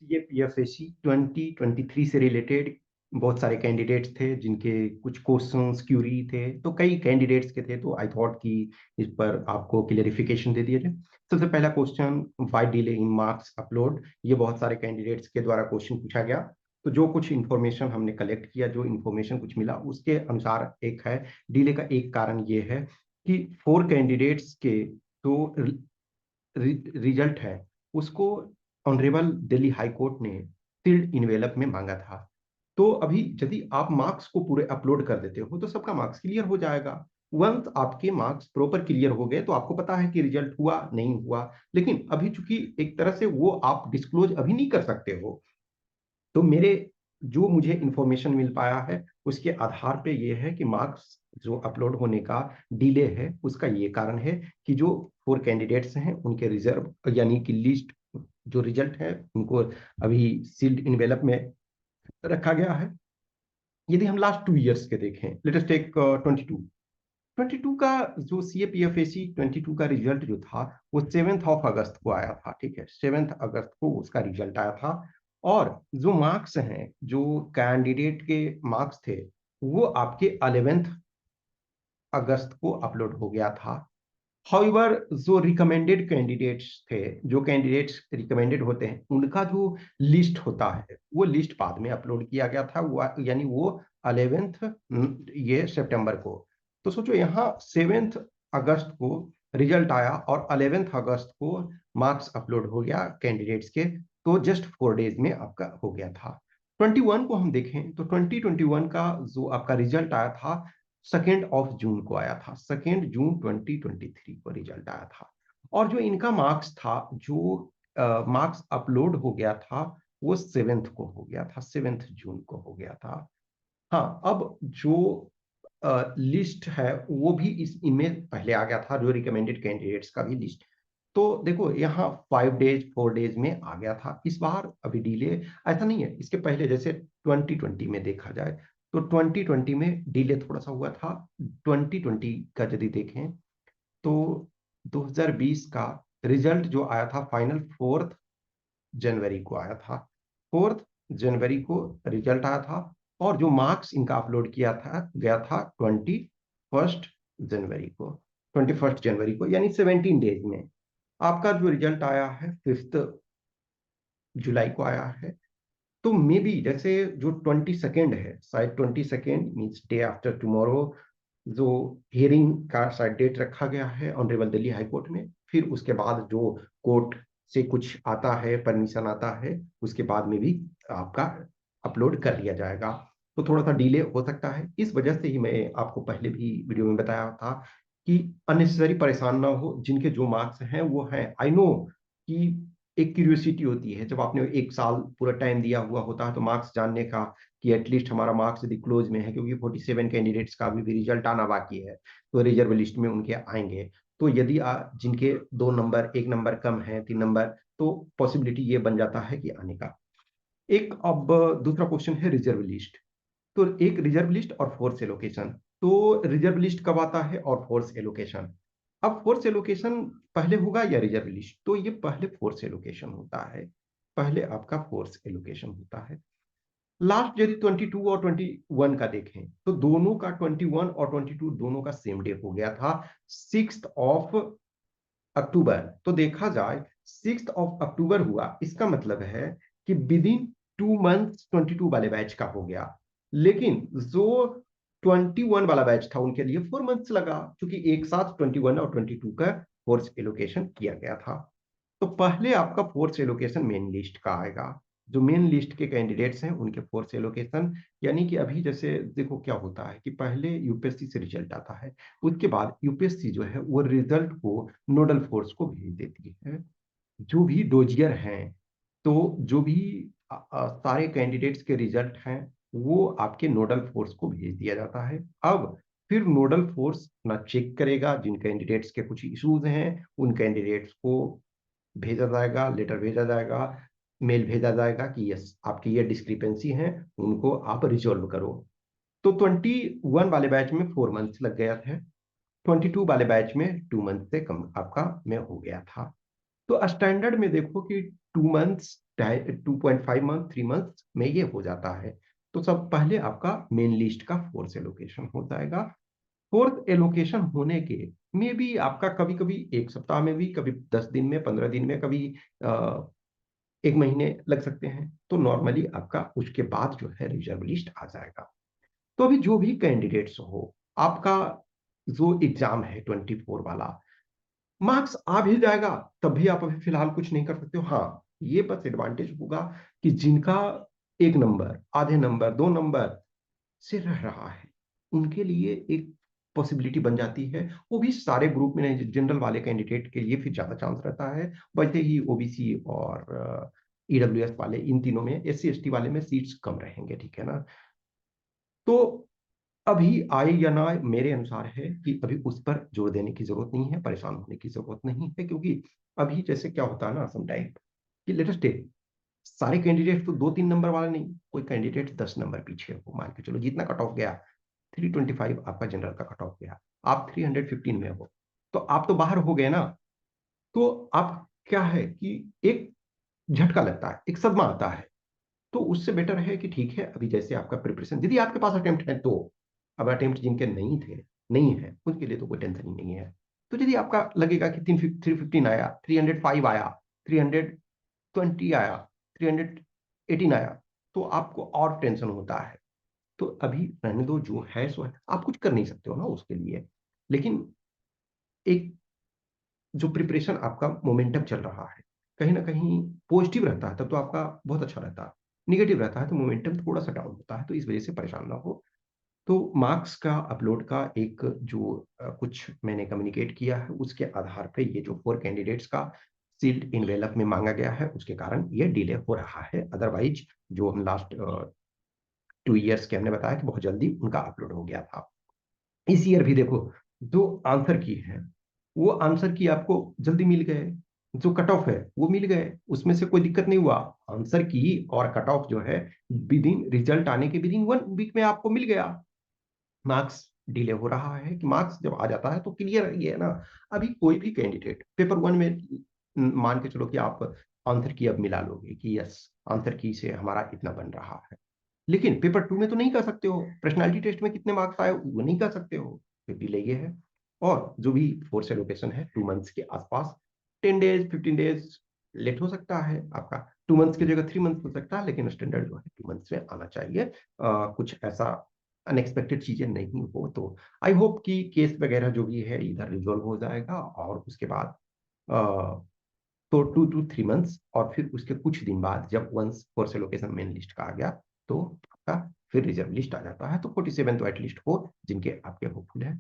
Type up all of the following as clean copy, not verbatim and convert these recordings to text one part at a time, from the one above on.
ये पीएफएससी 2023 से रिलेटेड बहुत सारे कैंडिडेट्स थे जिनके कुछ क्वेश्चंस क्यूरी थे, तो कई कैंडिडेट्स के थे, तो आई थॉट कि इस पर आपको क्लियरिफिकेशन दे दिया जाए। सबसे पहला question, why delay in marks upload. ये बहुत सारे कैंडिडेट्स के द्वारा क्वेश्चन पूछा गया। तो जो कुछ इन्फॉर्मेशन हमने कलेक्ट किया, जो इन्फॉर्मेशन कुछ मिला, उसके अनुसार एक है डिले का एक कारण ये है कि 4 कैंडिडेट्स के जो रिजल्ट है उसको ऑनरेबल दिल्ली हाई कोर्ट ने सील्ड इनवेलप में मांगा था। तो अभी यदि आप मार्क्स को पूरे अपलोड कर देते हो तो सबका मार्क्स क्लियर हो जाएगा। वंस आपके मार्क्स प्रॉपर क्लियर हो गए तो आपको पता है कि रिजल्ट हुआ नहीं हुआ, लेकिन अभी चूंकि एक तरह से वो आप डिस्क्लोज अभी नहीं कर सकते हो, तो मेरे जो मुझे इंफॉर्मेशन मिल पाया है उसके आधार पे ये है कि मार्क्स जो अपलोड होने का डिले है उसका ये कारण है कि जो 4 कैंडिडेट्स हैं उनके रिजर्व यानी कि लिस्ट जो रिजल्ट है उनको अभी सील्ड इनवेलप में रखा गया है। यदि हम लास्ट 2 इयर्स के देखें, लेट अस टेक 22 का जो सीएपीएफएसी 22 का रिजल्ट जो था वो 7 अगस्त को आया था। ठीक है, 7 अगस्त को उसका रिजल्ट आया था। और जो मार्क्स हैं, जो कैंडिडेट के मार्क्स थे, वो आपके 11 अगस्त को अपलोड हो गया था। हाउएवर जो रिकमेंडेड कैंडिडेट्स थे, जो कैंडिडेट्स रिकमेंडेड होते हैं, उनका जो लिस्ट होता है वो लिस्ट बाद में अपलोड किया गया था, यानी वो 11 ये सितंबर को। तो सोचो यहाँ 7 अगस्त को रिजल्ट आया और 11 अगस्त को मार्क्स अपलोड हो गया कैंडिडेट्स के, तो जस्ट 4 डेज में आपका हो गया था। 21 को हम देखें तो 2021 का जो आपका रिजल्ट आया था 2 जून को आया था। 2 जून 2023 को रिजल्ट आया था। और जो इनका मार्क्स था, जो मार्क्स अपलोड हो गया था, वो 7 को हो गया था, 7 जून को हो गया था। हाँ, अब जो लिस्ट है वो भी इस इनमें पहले आ गया था, जो रिकमेंडेड कैंडिडेट्स का भी लिस्ट। तो देखो यहाँ 5 डेज 4 डेज में आ गया था। इस बार अभी डिले ऐसा नहीं है, इसके पहले जैसे 2020 में देखा जाए तो 2020 में डिले थोड़ा सा हुआ था। 2020 का यदि देखें तो 2020 का रिजल्ट जो आया था फाइनल 4 जनवरी को आया था। 4 जनवरी को रिजल्ट आया था। और जो मार्क्स इनका अपलोड किया था गया था 21 जनवरी को, 21 जनवरी को, यानी 17 डेज में आपका जो रिजल्ट आया है 5 जुलाई को आया है। तो मे बी जैसे जो 22 है, शायद 22 मीन्स डे आफ्टर टुमारो, जो हियरिंग का शायद डेट रखा गया है ऑनरेबल दिल्ली हाई कोर्ट में। फिर उसके बाद जो कोर्ट से कुछ आता है, परमिशन आता है, उसके बाद में भी आपका अपलोड कर लिया जाएगा। तो थोड़ा सा डिले हो सकता है। इस वजह से ही मैं आपको पहले भी वीडियो में बताया था कि अननेसेसरी परेशान ना हो। जिनके जो मार्क्स हैं वो हैं, आई नो कि एक क्यूरियोसिटी होती है, जब आपने 1 साल पूरा टाइम दिया हुआ होता है तो मार्क्स जानने का कि एटलीस्ट हमारा मार्क्स यदि क्लोज में है, क्योंकि 47 कैंडिडेट्स का अभी भी रिजल्ट आना बाकी है, तो रिजर्व लिस्ट में उनके आएंगे। तो यदि जिनके 2 नंबर 1 नंबर कम है, 3 नंबर, तो पॉसिबिलिटी ये बन जाता है कि आने का। एक अब दूसरा क्वेश्चन है रिजर्व लिस्ट। तो एक रिजर्व लिस्ट और फोर्स एलोकेशन। तो रिजर्व लिस्ट कब आता है और फोर्स एलोकेशन। अब फोर्स एलोकेशन पहले होगा या रिजर्व लिस्ट, तो ये पहले फोर्स एलोकेशन होता है। पहले आपका फोर्स एलोकेशन होता है। लास्ट यदि 22 और 21 का देखें तो दोनों का 21 और 22 दोनों का सेम डे हो गया था, 6 अक्टूबर। तो देखा जाए 6 अक्टूबर हुआ, इसका मतलब है कि विद इन 2 मंथ्स 22 वाले बैच का हो गया। लेकिन जो 21 वाला बैच था उनके लिए 4 मंथ्स लगा, क्योंकि एक साथ 21 और 22 का फोर्स एलोकेशन किया गया था। तो पहले आपका फोर्स एलोकेशन मेन लिस्ट का आएगा। जो मेन लिस्ट के कैंडिडेट्स हैं उनके फोर्स एलोकेशन, यानी कि अभी जैसे देखो क्या होता है कि पहले यूपीएससी से रिजल्ट आता है, उसके बाद यूपीएससी जो है वो रिजल्ट को नोडल फोर्स को भेज देती है। जो भी डोजियर हैं, तो जो भी सारे कैंडिडेट्स के रिजल्ट हैं वो आपके नोडल फोर्स को भेज दिया जाता है। अब फिर नोडल फोर्स ना चेक करेगा, जिन कैंडिडेट्स के कुछ इश्यूज हैं उन कैंडिडेट्स को भेजा जाएगा, लेटर भेजा जाएगा, मेल भेजा जाएगा कि यस आपकी ये डिस्क्रिपेंसी है, उनको आप रिजोल्व करो। तो 21 वाले बैच में 4 मंथ्स लग गया था, 22 वाले बैच में 2 मंथ से कम आपका में हो गया था। तो स्टैंडर्ड में देखो कि 2 मंथ्स, 2.5 मंथ, 3 मंथ्स में ये हो जाता है। तो सब पहले आपका मेन लिस्ट का फोर्स एलोकेशन हो जाएगा। फोर्थ एलोकेशन होने के में भी आपका कभी कभी 1 सप्ताह में भी, कभी 10 दिन में, 15 दिन में, कभी 1 महीने लग सकते हैं। तो नॉर्मली आपका उसके बाद जो है रिजर्व लिस्ट आ जाएगा। तो अभी जो भी कैंडिडेट्स हो, आपका जो एग्जाम है 24 वाला, मार्क्स आ भी जाएगा, तब भी आप अभी फिलहाल कुछ नहीं कर सकते हो। हाँ, ये बस एडवांटेज होगा कि जिनका 1 नंबर, आधे नंबर, 2 नंबर से रह रहा है, उनके लिए एक पॉसिबिलिटी बन जाती है। वो भी सारे ग्रुप में नहीं, जनरल वाले कैंडिडेट के लिए फिर ज्यादा चांस रहता है। वैसे ही ओबीसी और ईडब्ल्यूएस वाले, इन तीनों में, एससी एसटी वाले में सीट्स कम रहेंगे, ठीक है ना। तो अभी आए या ना आए, मेरे अनुसार है कि अभी उस पर जोर देने की जरूरत नहीं है, परेशान होने की जरूरत नहीं है। क्योंकि अभी जैसे क्या होता है ना समटाइम, कि लेटेस्ट डे सारे कैंडिडेट तो 2-3 नंबर वाले नहीं, कोई कैंडिडेट 10 नंबर पीछे हो, मान के चलो जितना कट ऑफ गया, 325 आपका जनरल का कट ऑफ गया, आप 315 में हो, तो आप तो बाहर हो गए ना। तो आप क्या है कि एक झटका लगता है, एक सदमा आता है। तो उससे बेटर है कि ठीक है, अभी जैसे आपका प्रिपरेशन, यदि आपके पास अटेम्प्ट है तो, अब अटेम्प्ट जिनके नहीं थे, नहीं है, उनके लिए तो कोई टेंशन ही नहीं है। तो यदि आपका लगेगा कि 315 आया, 305 आया, 320 आया, 318 आया, तो आपको और टेंशन होता है। तो अभी रहने दो, जो है सो है, आप कुछ कर नहीं सकते हो ना उसके लिए। लेकिन एक जो प्रिपरेशन आपका मोमेंटम चल रहा है, कहीं ना कहीं पॉजिटिव रहता है, तब तो आपका बहुत अच्छा रहता है। निगेटिव रहता है तो मोमेंटम थोड़ा सा डाउन होता है, तो इस वजह से परेशान ना हो। तो मार्क्स का अपलोड का एक जो कुछ मैंने कम्युनिकेट किया है, उसके आधार पे ये जो 4 कैंडिडेट्स का सील्ड इनवेलप में मांगा गया है, उसके कारण ये डिले हो रहा है। अदरवाइज जो हम लास्ट 2 ईयर्स के हमने बताया कि बहुत जल्दी उनका अपलोड हो गया था। इस ईयर भी देखो, जो आंसर की है, वो आंसर की आपको जल्दी मिल गए, जो कट ऑफ है वो मिल गए, उसमें से कोई दिक्कत नहीं हुआ। आंसर की और कट ऑफ जो है, विद इन रिजल्ट आने के विद इन 1 वीक में आपको मिल गया। मार्क्स डिले हो रहा है कि मार्क्स जब आ जाता है तो क्लियर ये है ना। अभी कोई भी कैंडिडेट पेपर 1 में मान के चलो कि आप आंसर की अब मिला लोगे कि यस, आंसर की से हमारा इतना बन रहा है, लेकिन पेपर 2 में तो नहीं कर सकते हो। पर्सनालिटी टेस्ट में कितने मार्क्स आए वो नहीं कर सकते हो, फिर डिले ये है। और जो भी फोर्स एलोकेशन है 2 मंथ्स के आसपास, 10 डेज, 15 डेज लेट हो सकता है आपका। 2 मंथ्स की जगह 3 मंथ हो सकता है, लेकिन स्टैंडर्ड जो है 2 मंथ्स में आना चाहिए। कुछ ऐसा अनएक्सपेक्टेड चीजें नहीं हो तो आई होप कि केस वगैरह जो भी है इधर रिजोल्व हो जाएगा, और उसके बाद तो 2 to 3 मंथ्स, और फिर उसके कुछ दिन बाद जब once force allocation main list का आ गया, तो आपका फिर रिजर्व लिस्ट आ जाता है। तो 47 तो एटलीस्ट हो जिनके आपके होपफुल है।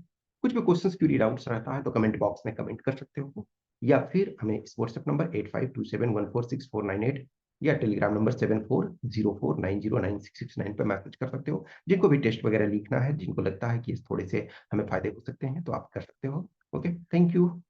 कुछ भी क्वेश्चंस क्यूरी डाउट्स रहता है तो कमेंट बॉक्स में कमेंट कर सकते हो, या फिर हमें इस व्हाट्सएप नंबर 8527146498 या टेलीग्राम नंबर 7404909669 पर मैसेज कर सकते हो। जिनको भी टेस्ट वगैरह लिखना है, जिनको लगता है कि थोड़े से हमें फायदे हो सकते हैं, तो आप कर सकते हो। Okay, thank you.